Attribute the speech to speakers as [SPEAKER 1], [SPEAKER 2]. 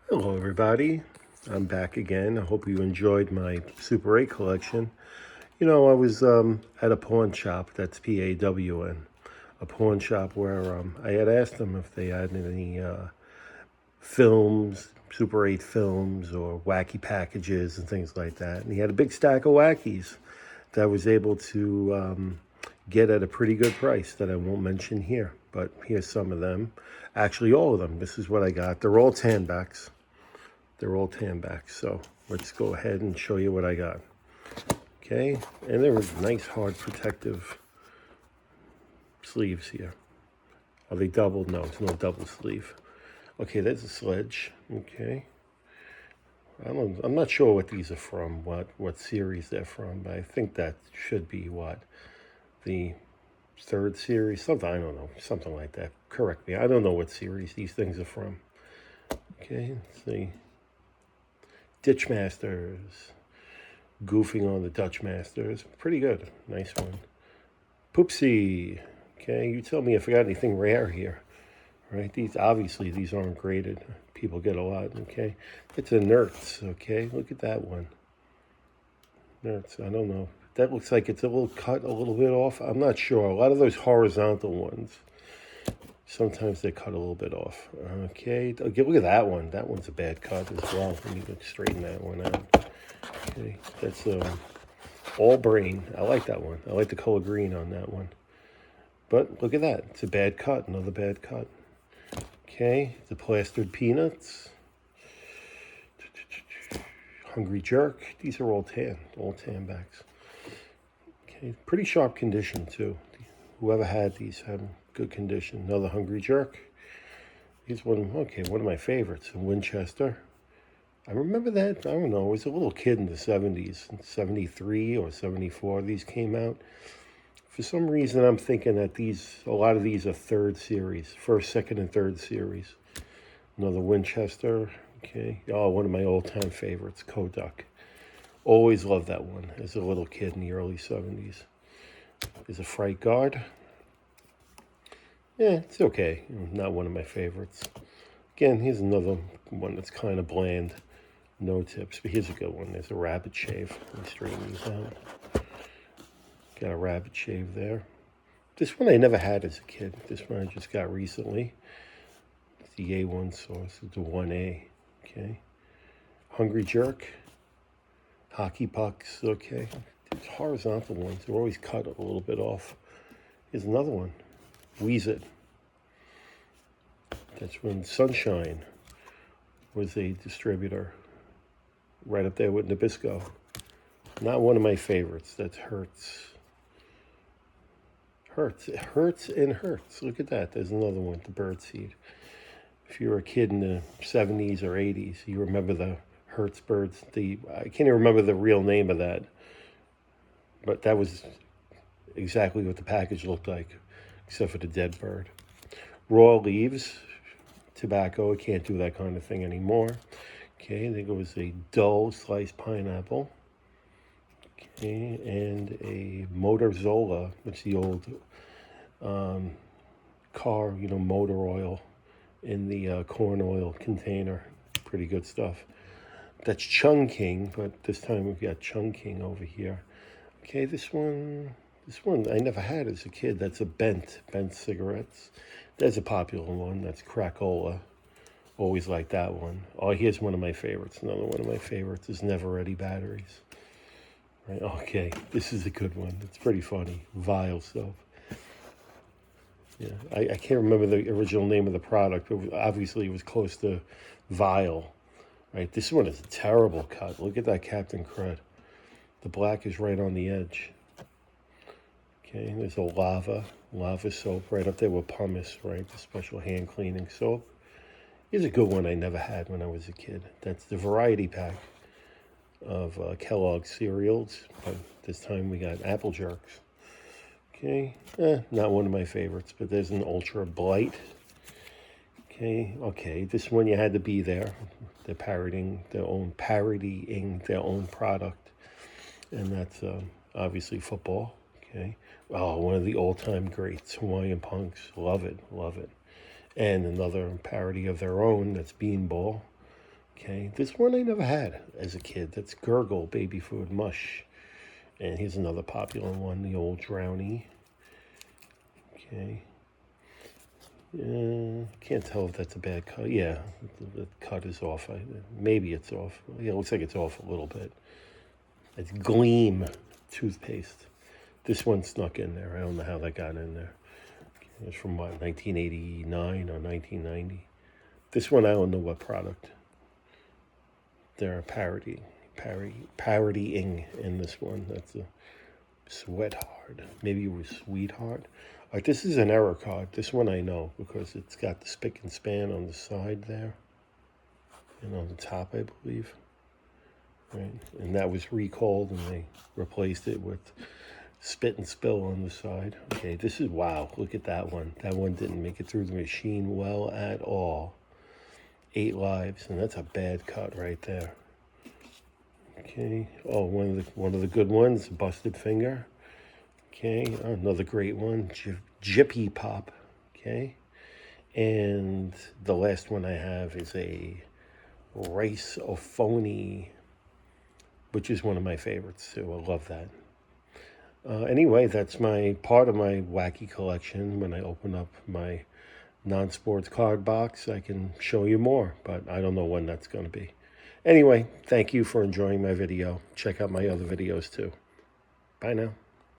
[SPEAKER 1] Hello, everybody. I'm back again. I hope you enjoyed my Super 8 collection. I was at a pawn shop, that's PAWN, a pawn shop where I had asked them if they had any films, Super 8 films, or wacky packages and things like that. And he had a big stack of wackies that I was able to get at a pretty good price that I won't mention here. But here's some of them. Actually, all of them. This is what I got. They're all tanbacks. They're all tanbacks. So let's go ahead and show you what I got. Okay, and there were nice hard protective sleeves here. Are they double? No, it's no double sleeve. Okay, there's a sledge. Okay, I'm not sure what these are from, what series they're from, but I think that should be what the third series, something, I don't know, something like that. Correct me. I don't know what series these things are from. Okay, let's see. Ditch Masters. Goofing on the Dutch Masters. Pretty good. Nice one. Poopsie. Okay, you tell me if I got anything rare here. Right? These aren't graded. People get a lot. Okay, it's a Nerds. Okay, look at that one. Nerds. I don't know. That looks like it's a little cut, a little bit off. I'm not sure. A lot of those horizontal ones, sometimes they cut a little bit off. Okay, look at that one. That one's a bad cut as well. Let me straighten that one out. Okay, that's all brain. I like that one. I like the color green on that one. But look at that. It's a bad cut. Another bad cut. Okay, the plastered peanuts. Hungry Jerk. These are all tanbacks. Okay, pretty sharp condition too. Whoever had these had good condition. Another Hungry Jerk. Here's one of my favorites, Winchester. I remember that, I don't know, I was a little kid in the 70s, 73 or 74, these came out. For some reason, I'm thinking that a lot of these are third series, first, second, and third series. Another Winchester, okay. Oh, one of my all-time favorites, Kodak. Always loved that one as a little kid in the early 70s. There's a Fright Guard. Yeah, it's okay. Not one of my favorites. Again, here's another one that's kind of bland. No tips, but here's a good one. There's a rabbit shave. Let me straighten these out. Got a rabbit shave there. This one I never had as a kid. This one I just got recently. It's the A1 source. It's the 1A. Okay. Hungry Jerk. Hockey pucks. Okay. These horizontal ones, they're always cut a little bit off. Here's another one. Wheeze It. That's when Sunshine was a distributor. Right up there with Nabisco. Not one of my favorites. That hurts. It hurts and hurts. Look at that. There's another one, the Birdseed. If you were a kid in the 70s or 80s, you remember the Hertz birds. I can't even remember the real name of that. But that was exactly what the package looked like, except for the dead bird. Raw leaves, tobacco. I can't do that kind of thing anymore. Okay, there goes a dull sliced pineapple. Okay, and a Motor Zola, which is the old car, motor oil in the corn oil container. Pretty good stuff. That's Chungking, but this time we've got Chungking over here. Okay, this one I never had as a kid. That's a Bent cigarettes. There's a popular one. That's Cracola. Always like that one. Oh, here's one of my favorites. Another one of my favorites is Never Ready Batteries. Right? Okay, this is a good one. It's pretty funny. Vile stuff. Yeah, I can't remember the original name of the product, but obviously it was close to Vile. Right? This one is a terrible cut. Look at that Captain Crud. The black is right on the edge. Okay, there's a lava soap right up there with pumice, right? The special hand cleaning soap. Here's a good one I never had when I was a kid. That's the variety pack of Kellogg's cereals. But this time we got Apple Jerks. Okay, not one of my favorites, but there's an Ultra Blight. Okay, this one you had to be there. They're parodying their own product, and that's obviously football. Okay, oh, one of the all-time greats, Hawaiian Punks. Love it. And another parody of their own, that's Beanball. Okay, this one I never had as a kid. That's Gurgle Baby Food Mush. And here's another popular one, the old Drownie. Okay. Can't tell if that's a bad cut. Yeah, the cut is off. Maybe it's off. Yeah, it looks like it's off a little bit. It's Gleam toothpaste. This one snuck in there. I don't know how that got in there. It's from what, 1989 or 1990. This one I don't know what product. They're parodying in this one. That's a Sweat Hard. Maybe it was Sweetheart. All right, this is an error card. This one I know because it's got the spick and span on the side there and on the top, I believe. Right, and that was recalled, and they replaced it with spit and spill on the side. Okay, this is, wow, look at that one. That one didn't make it through the machine well at all. 8 lives, and that's a bad cut right there. Okay, oh, one of the good ones, Busted Finger. Okay, another great one, Jippy Pop. Okay, and the last one I have is a Rice Ophony, which is one of my favorites too. I love that. Anyway, that's my part of my Wacky collection. When I open up my non-sports card box, I can show you more, but I don't know when that's going to be. Anyway, thank you for enjoying my video. Check out my other videos too. Bye now.